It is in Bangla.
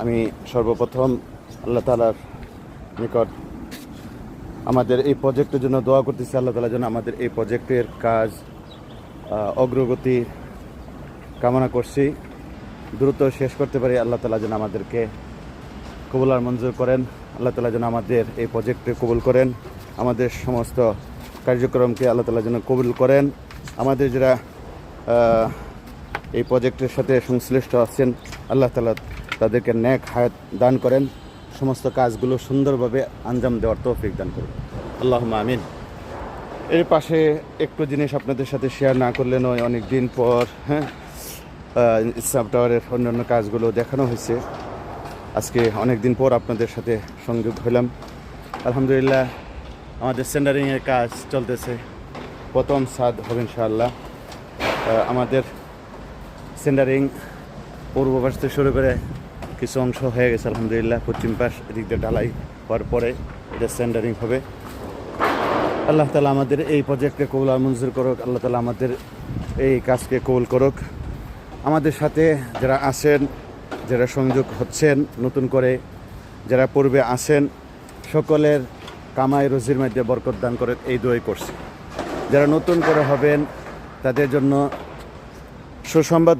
আমি সর্বপ্রথম আল্লাহ তাআলার নিকট আমাদের এই প্রজেক্টের জন্য দোয়া করতেছি। আল্লাহ তাআলা যেন আমাদের এই প্রজেক্টের কাজ অগ্রগতি কামনা করছি, দ্রুত শেষ করতে পারি। আল্লাহ তাআলা যেন আমাদেরকে কবুল আর মঞ্জুর করেন। আল্লাহ তাআলা যেন আমাদের এই প্রজেক্টে কবুল করেন, আমাদের সমস্ত কার্যক্রমকে আল্লাহ তাআলা যেন কবুল করেন। আমাদের যারা এই প্রজেক্টের সাথে সংশ্লিষ্ট আছেন, আল্লাহ তাআলা তাদেরকে নেক হায়াত দান করেন, সমস্ত কাজগুলো সুন্দরভাবে আঞ্জাম দেওয়ার তৌফিক দান করুন। আল্লাহুম্মা আমিন। এর পাশে একটু জিনিস আপনাদের সাথে শেয়ার না করলে নয়, অনেক দিন পর ইসলাম টাওয়ারের অন্যান্য কাজগুলো দেখানো হয়েছে। আজকে অনেক দিন পর আপনাদের সাথে সংযোগ হলাম। আলহামদুলিল্লাহ, আমাদের সেন্টারিংয়ের কাজ চলতেছে, প্রথম ছাদ হবে ইনশাআল্লাহ। আমাদের সেন্টারিং পূর্ব পাশ থেকে শুরু করে কিছু অংশ হয়ে গেছে আলহামদুলিল্লাহ। পশ্চিম পাশ এদিক দিয়ে ঢালাই হওয়ার পরে এটা সেন্টারিং হবে। আল্লাহ তাআলা আমাদের এই প্রজেক্টকে কবুল আর মঞ্জুর করুক। আল্লাহ তাআলা আমাদের এই কাজকে কবুল করুক। আমাদের সাথে যারা আছেন, যারা সংযোগ হচ্ছেন নতুন করে, যারা পূর্বে আসেন, সকলের কামাই রুজির মধ্যে বরকত দান করে এই দোয়াই করছি। যারা নতুন করে হবেন তাদের জন্য সুসংবাদ